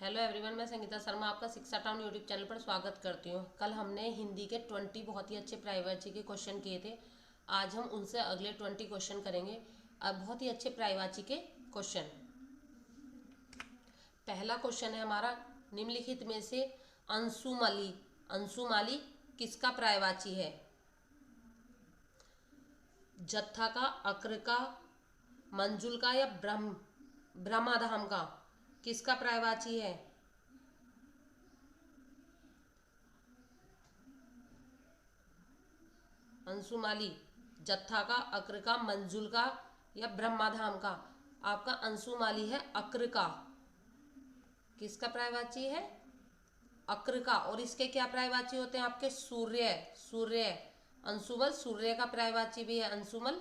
Hello everyone, मैं संगीता शर्मा आपका शिक्षा टाउन यूट्यूब चैनल पर स्वागत करती हूँ। कल हमने हिंदी के 20 बहुत ही अच्छे प्रायवाची के क्वेश्चन किए थे। आज हम उनसे अगले 20 क्वेश्चन करेंगे। अब बहुत ही अच्छे प्रायवाची के क्वेश्चन। पहला क्वेश्चन है हमारा, निम्नलिखित में से अंशुमली अंशुमाली किसका प्रायवाची है? जत्था का, अक्र का, मंजुल का या ब्रह्माधाम का? किसका प्रायवाची है? अंशुमाली जत्था का, अक्र का, मंजुल का या ब्रह्माधाम का? आपका अंशुमाली है अक्र का। किसका प्रायवाची है? अक्र का। और इसके क्या प्रायवाची होते हैं आपके? सूर्य। सूर्य अंशुमल सूर्य का प्रायवाची भी है। अंशुमल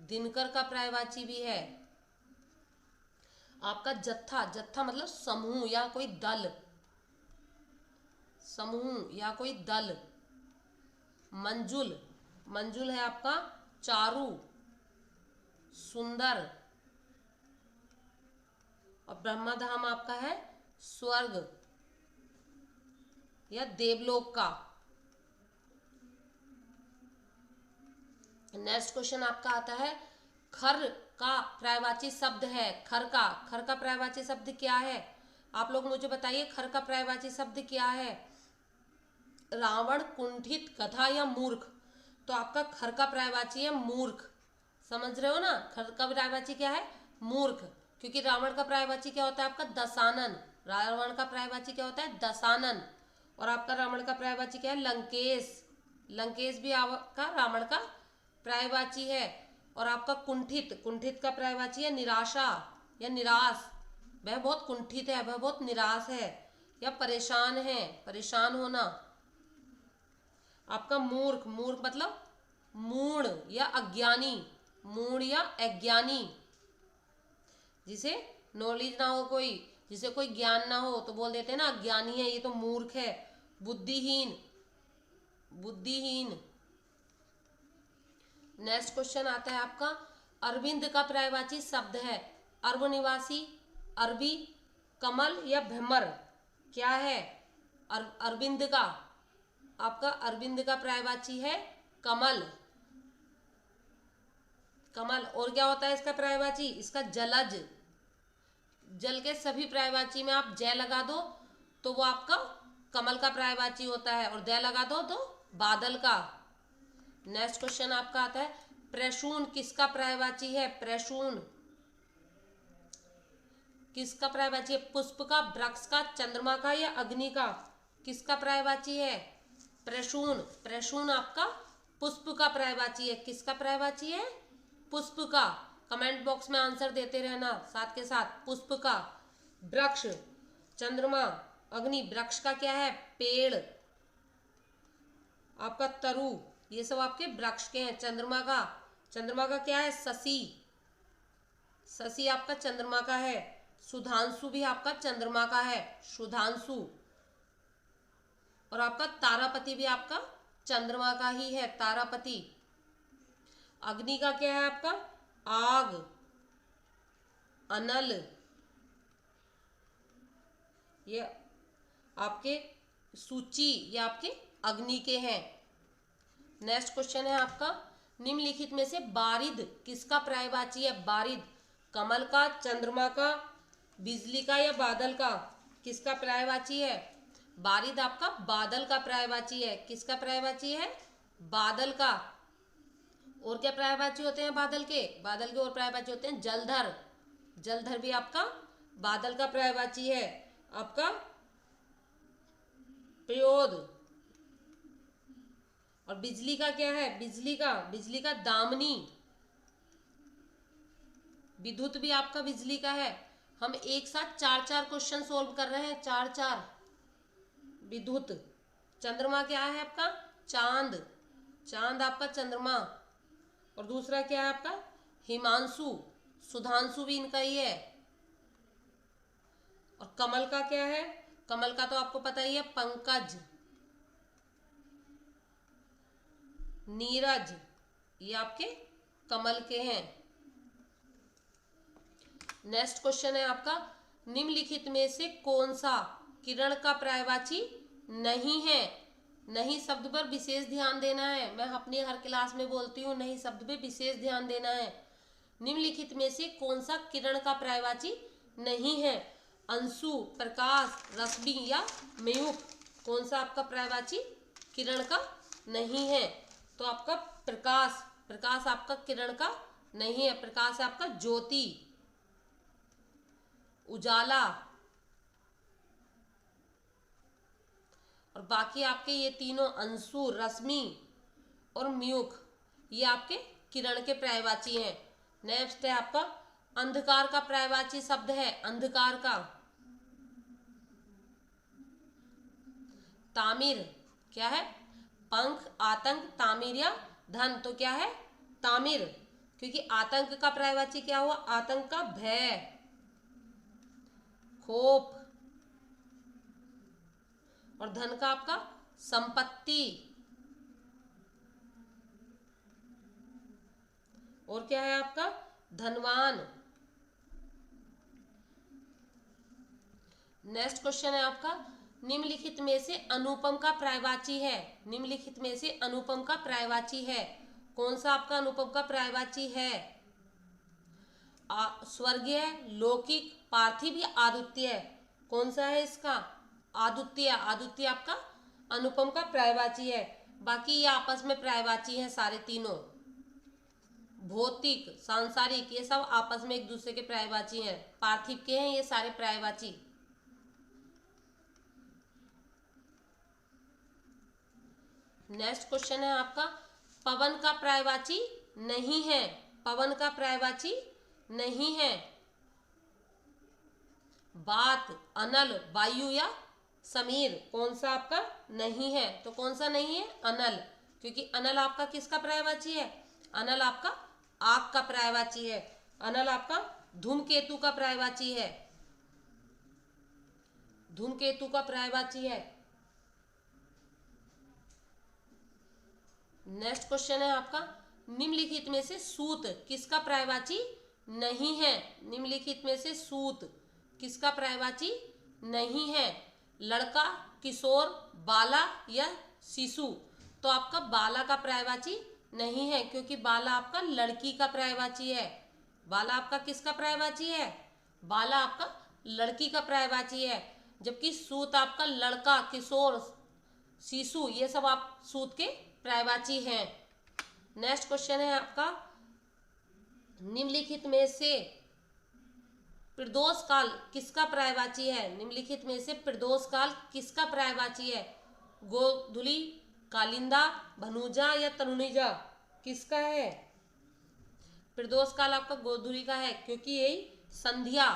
दिनकर का प्रायवाची भी है। आपका जत्था, जत्था मतलब समूह या कोई दल, समूह या कोई दल। मंजुल, मंजुल है आपका चारु, सुंदर। और ब्रह्मधाम आपका है स्वर्ग या देवलोक का। नेक्स्ट क्वेश्चन आपका आता है, खर का प्रायवाची शब्द है। खर का प्रायवाची शब्द क्या है? आप लोग मुझे बताइए, खर का प्रायवाची शब्द क्या है? रावण, कुंठित, गधा या मूर्ख? तो आपका खर का प्रायवाची है मूर्ख। समझ रहे हो ना? खर का प्रायवाची क्या है? मूर्ख। क्योंकि रावण का प्रायवाची क्या होता है आपका? दशानन। रावण का प्रायवाची क्या होता है? दशानन। और आपका रावण का प्रायवाची क्या है? लंकेश। लंकेश भी आपका रावण का प्रायवाची है। और आपका कुंठित, कुंठित का प्रायवाची है निराशा या निराश। वह बहुत कुंठित है, वह बहुत निराश है या परेशान है, परेशान होना। आपका मूर्ख, मूर्ख मतलब मूढ़ या अज्ञानी, मूढ़ या अज्ञानी। जिसे नॉलेज ना हो, कोई जिसे कोई ज्ञान ना हो तो बोल देते हैं ना अज्ञानी है, ये तो मूर्ख है। बुद्धिहीन, बुद्धिहीन। नेक्स्ट क्वेश्चन आता है आपका, अरविंद का प्रायवाची शब्द है। अरब निवासी, अरबी, कमल या भ्रमर? क्या है अरविंद का? आपका अरविंद का प्रायवाची है कमल। कमल। और क्या होता है इसका प्रायवाची? इसका जलज। जल के सभी प्रायवाची में आप जय लगा दो तो वो आपका कमल का प्रायवाची होता है, और दय लगा दो तो बादल का। नेक्स्ट क्वेश्चन आपका आता है, प्रसून किसका प्रायवाची है? प्रसून किसका प्रायवाची है? पुष्प का, वृक्ष का, चंद्रमा का या अग्नि का? किसका प्रायवाची है? प्रसून। प्रसून आपका पुष्प का प्रायवाची है। किसका प्रायवाची है? पुष्प का। कमेंट बॉक्स में आंसर देते रहना साथ के साथ। पुष्प का। वृक्ष, चंद्रमा, अग्नि। वृक्ष का क्या है? पेड़। आपका तरु, ये सब आपके वृक्ष के हैं। चंद्रमा का, चंद्रमा का क्या है? शशि। शशि आपका चंद्रमा का है। सुधांशु भी आपका चंद्रमा का है, सुधांशु। और आपका तारापति भी आपका चंद्रमा का ही है, तारापति। अग्नि का क्या है आपका? आग, अनल। ये आपके सूची, ये आपके अग्नि के हैं। नेक्स्ट क्वेश्चन है आपका, निम्नलिखित में से बारिद किसका प्रायवाची है? बारिद कमल का, चंद्रमा का, बिजली का या बादल का? किसका प्रायवाची है? बारिद आपका बादल का प्रायवाची है। किसका प्रायवाची है? बादल का। और क्या प्रायवाची होते हैं बादल के? बादल के और प्रायवाची होते हैं जलधर। जलधर भी आपका बादल का प्रायवाची है। आपका प्रयोद। और बिजली का क्या है? बिजली का दामनी। विद्युत भी आपका बिजली का है। हम एक साथ चार चार क्वेश्चन सोल्व कर रहे हैं, चार चार। विद्युत। चंद्रमा क्या है आपका? चांद। चांद आपका चंद्रमा। और दूसरा क्या है आपका? हिमांशु। सुधांशु भी इनका ही है। और कमल का क्या है? कमल का तो आपको पता ही है, पंकज, नीरज। ये आपके कमल के हैं। नेक्स्ट क्वेश्चन है आपका, निम्नलिखित में से कौन सा किरण का पर्यायवाची नहीं है? नहीं शब्द पर विशेष ध्यान देना है। मैं अपनी हर क्लास में बोलती हूँ, नहीं शब्द पे विशेष ध्यान देना है। निम्नलिखित में से कौन सा किरण का पर्यायवाची नहीं है? अंशु, प्रकाश, रश्मि या मयूख, कौन सा आपका पर्यायवाची किरण का नहीं है? तो आपका प्रकाश, प्रकाश आपका किरण का नहीं है। प्रकाश है आपका ज्योति, उजाला, और बाकी आपके ये तीनों अंशु, रश्मि और मयूख, ये आपके किरण के पर्यायवाची हैं। नेक्स्ट है आपका अंधकार का पर्यायवाची शब्द है, अंधकार का तामिर, क्या है? पंख, आतंक, तामिर या धन, तो क्या है? तामिर, क्योंकि आतंक का पर्यायवाची क्या हुआ? आतंक का भय, खोप, और धन का आपका संपत्ति, और क्या है आपका? धनवान। नेक्स्ट क्वेश्चन है आपका निम्नलिखित में से अनुपम का पर्यायवाची है? निम्नलिखित में से अनुपम का पर्यायवाची है, कौन सा आपका अनुपम का पर्यायवाची है? स्वर्गीय, लौकिक, पार्थिव या आदित्य, कौन सा है इसका? आदित्य, आदित्य आपका अनुपम का पर्यायवाची है। बाकी ये आपस में पर्यायवाची हैं सारे तीनों, भौतिक, सांसारिक, ये सब आपस में एक दूसरे के पर्यायवाची हैं। पार्थिव के हैं ये सारे पर्यायवाची। नेक्स्ट क्वेश्चन है आपका पवन का पर्यायवाची नहीं है, पवन का पर्यायवाची नहीं है। बात, अनल, वायु या समीर, कौन सा आपका नहीं है? तो कौन सा नहीं है? अनल, क्योंकि अनल आपका किसका पर्यायवाची है? अनल आपका आग का पर्यायवाची है। अनल आपका धूमकेतु का पर्यायवाची है, धूमकेतु का पर्यायवाची है। नेक्स्ट क्वेश्चन है आपका निम्नलिखित में से सूत किसका पर्यायवाची नहीं है? निम्नलिखित में से सूत किसका पर्यायवाची नहीं है? लड़का, किशोर, बाला या शिशु, तो आपका बाला का पर्यायवाची नहीं है, क्योंकि बाला आपका लड़की का पर्यायवाची है। बाला आपका किसका पर्यायवाची है? बाला आपका लड़की का पर्यायवाची है, जबकि सूत आपका लड़का, किशोर, शिशु, ये सब आप सूत के पर्यायवाची हैं। नेक्स्ट क्वेश्चन है आपका निम्नलिखित में से प्रदोष काल किसका पर्यायवाची है? निम्नलिखित में से प्रदोष काल किसका पर्यायवाची है? गोधूली, कालिंदा, भनुजा या तनुजा, किसका है? प्रदोष काल आपका गोधूली का है, क्योंकि यही संध्या,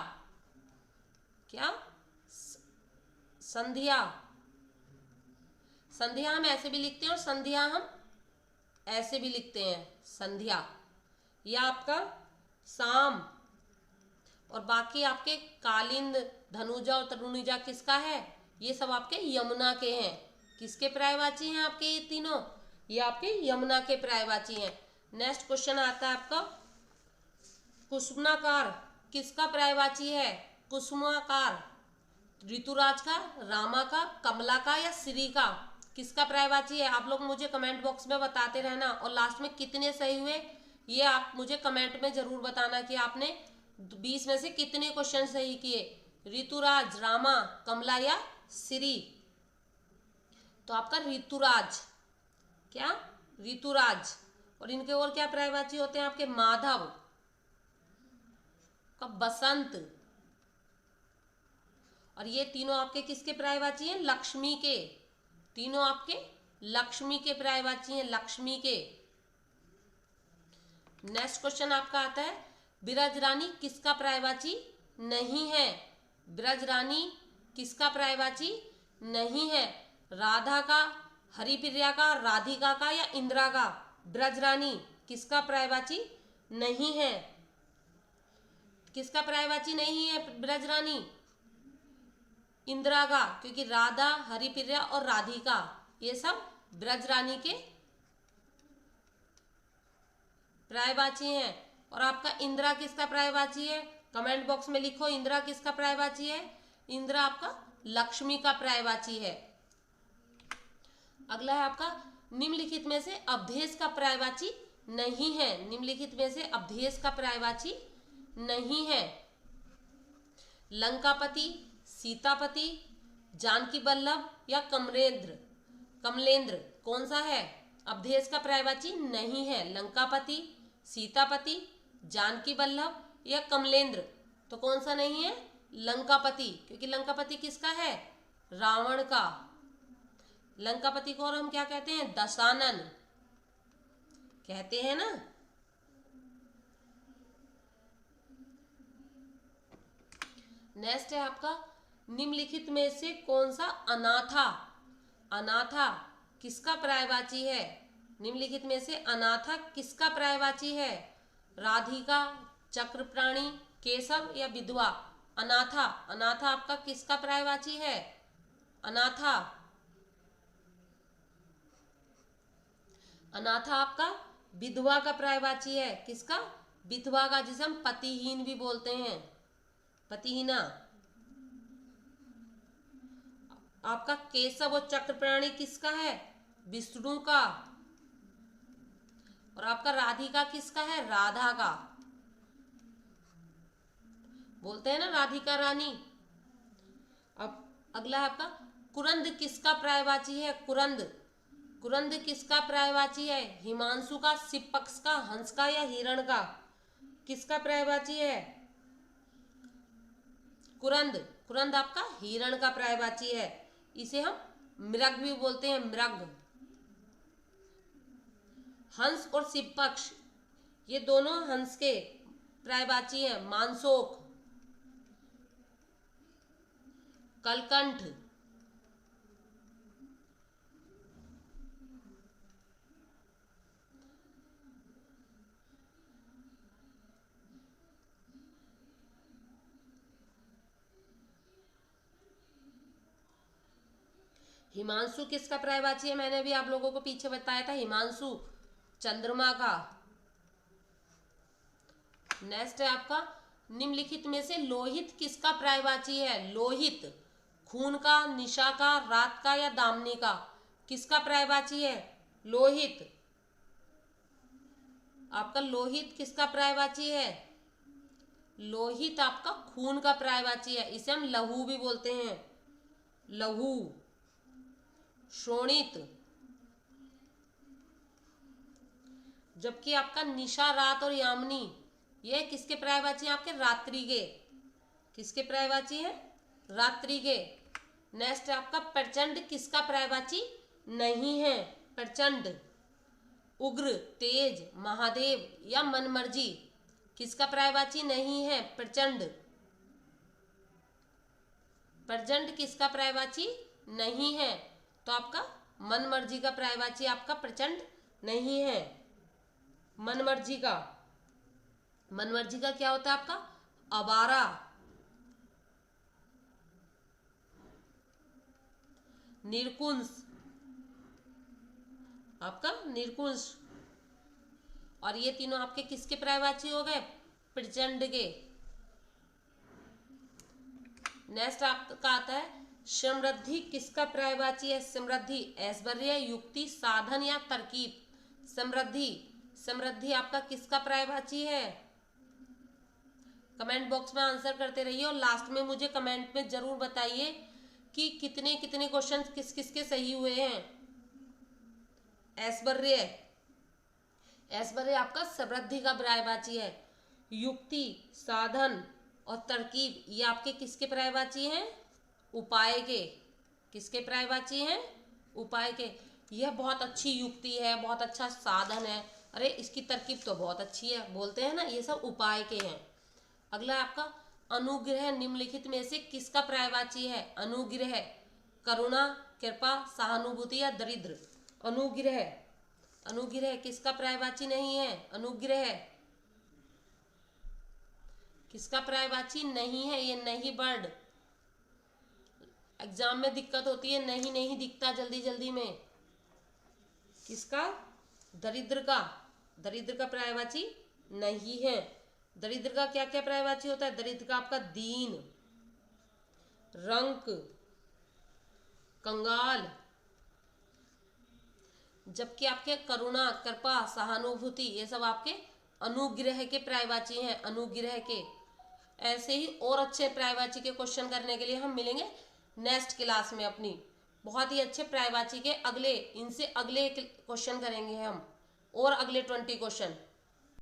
क्या? संध्या, संध्या हम ऐसे भी लिखते हैं और संध्या हम ऐसे भी लिखते हैं, संध्या। यह आपका शाम, और बाकी आपके कालिंद, धनुजा और तनुजा किसका है? ये सब आपके यमुना के हैं। किसके पर्यायवाची हैं आपके ये तीनों? ये आपके यमुना के पर्यायवाची हैं। नेक्स्ट क्वेश्चन आता है आपका कुसुमाकार किसका पर्यायवाची है? कुसुमाकार ऋतुराज का, रामा का, कमला का या श्री का, किसका पर्यायवाची है? आप लोग मुझे कमेंट बॉक्स में बताते रहना, और लास्ट में कितने सही हुए ये आप मुझे कमेंट में जरूर बताना कि आपने 20 में से कितने क्वेश्चन सही किए। ऋतुराज, रामा, कमला या श्री, तो आपका ऋतुराज, क्या? ऋतुराज। और इनके और क्या पर्यायवाची होते हैं आपके? माधव का, बसंत, और ये तीनों आपके किसके पर्यायवाची हैं? लक्ष्मी के, तीनों आपके लक्ष्मी के पर्यायवाची हैं, लक्ष्मी के। नेक्स्ट क्वेश्चन आपका आता है ब्रजरानी किसका पर्यायवाची नहीं है? ब्रजरानी किसका पर्यायवाची नहीं है? राधा का, हरिप्रिया का, राधिका का या इंदिरा का? ब्रजरानी किसका पर्यायवाची नहीं है? किसका पर्यायवाची नहीं है ब्रजरानी? इंदिरा का, क्योंकि राधा, हरिप्रिया और राधिका ये सब ब्रजरानी के पर्यायवाची हैं। और आपका इंदिरा किसका पर्यायवाची है? कमेंट बॉक्स में लिखो इंदिरा किसका पर्यायवाची है। इंदिरा आपका लक्ष्मी का पर्यायवाची है। अगला है आपका निम्नलिखित में से अवधेश का पर्यायवाची नहीं है। निम्नलिखित में से अवधेश का पर्यायवाची नहीं है। लंकापति, सीतापति, जानकी वल्लभ या कमलेंद्र। कमलेंद्र कौन सा है? अवधेश का पर्यायवाची नहीं है। लंकापति, सीतापति, जानकी वल्लभ या कमलेंद्र। तो कौन सा नहीं है? लंकापति, क्योंकि लंकापति किसका है? रावण का। लंकापति को और हम क्या कहते हैं? दशानन कहते हैं ना। नेक्स्ट है आपका निम्नलिखित में से कौन सा अनाथा। अनाथा किसका पर्यायवाची है? निम्नलिखित में से अनाथा किसका पर्यायवाची है? राधिका, चक्रप्राणी, केशव या विधवा। अनाथा, अनाथा आपका किसका पर्यायवाची है? अनाथा, अनाथा आपका विधवा का पर्यायवाची है। किसका? विधवा का, जिसे हम पतिहीन भी बोलते हैं, पतिहीना। आपका केशव और चक्रप्राणी किसका है? विष्णु का। और आपका राधिका किसका है? राधा का। बोलते हैं ना राधिका रानी। अब अगला है आपका कुरंद किसका पर्यायवाची है? कुरंद, कुरंद किसका पर्यायवाची है? हिमांशु का, शिव पक्ष का, हंस का या हिरण का। किसका पर्यायवाची है? कुरंद, कुरंद आपका हिरण का पर्यायवाची है। इसे हम मृग भी बोलते हैं, मृग। हंस और शिव पक्ष ये दोनों हंस के पर्यायवाची हैं। मानसोक, कलकंठ, हिमांशु किसका पर्यायवाची है? मैंने भी आप लोगों को पीछे बताया था, हिमांशु चंद्रमा का। नेक्स्ट है आपका निम्नलिखित में से लोहित किसका पर्यायवाची है? लोहित खून का, निशा का, रात का या दामिनी का। किसका पर्यायवाची है? लोहित। आपका लोहित किसका पर्यायवाची है? लोहित आपका खून का पर्यायवाची है। इसे हम लहू भी बोलते हैं, लहू। शोणित, जबकि आपका निशा, रात और यामिनी ये किसके पर्यायवाची हैं? आपके रात्रि के। किसके पर्यायवाची हैं? रात्रि के। नेक्स्ट आपका प्रचंड किसका पर्यायवाची नहीं है? प्रचंड, उग्र, तेज, महादेव या मनमर्जी। किसका पर्यायवाची नहीं है? प्रचंड। प्रचंड किसका पर्यायवाची नहीं है? तो आपका मनमर्जी का पर्यायवाची आपका प्रचंड नहीं है। मनमर्जी का, मनमर्जी का क्या होता है आपका? आवारा। निरकुंस, आपका निरकुंस। और ये तीनों आपके किसके पर्यायवाची हो गए? प्रचंड के। नेक्स्ट आपका आता है समृद्धि किसका पर्यायवाची है? समृद्धि ऐश्वर्य, युक्ति, साधन या तरकीब। समृद्धि, समृद्धि आपका किसका पर्यायवाची है? कमेंट बॉक्स में आंसर करते रहिए और लास्ट में मुझे कमेंट में जरूर बताइए कि कितने कितने क्वेश्चन किस किस के सही हुए हैं। ऐश्वर्य, ऐश्वर्य आपका समृद्धि का पर्यायवाची है। युक्ति, साधन और तरकीब ये आपके किसके पर्यायवाची हैं? उपाय के। किसके पर्यायवाची हैं? उपाय के। यह बहुत अच्छी युक्ति है, बहुत अच्छा साधन है, अरे इसकी तरकीब तो बहुत अच्छी है, बोलते हैं ना, ये सब उपाय के हैं। अगला आपका अनुग्रह निम्नलिखित में से किसका पर्यायवाची है? अनुग्रह, करुणा, कृपा, सहानुभूति या दरिद्र। अनुग्रह, अनुग्रह किसका पर्यायवाची नहीं है? अनुग्रह किसका पर्यायवाची नहीं है? ये नहीं वर्ड एग्जाम में दिक्कत होती है, नहीं नहीं दिखता जल्दी जल्दी में। किसका? दरिद्र का, दरिद्र का पर्यायवाची नहीं है। दरिद्र का क्या क्या पर्यायवाची होता है? दरिद्र का आपका दीन, रंक, कंगाल। जबकि आपके करुणा, कृपा, सहानुभूति ये सब आपके अनुग्रह के पर्यायवाची हैं, अनुग्रह के। ऐसे ही और अच्छे पर्यायवाची के क्वेश्चन करने के लिए हम मिलेंगे नेक्स्ट क्लास में अपनी। बहुत ही अच्छे पर्यायवाची के अगले, इनसे अगले क्वेश्चन करेंगे हम, और अगले 20 क्वेश्चन।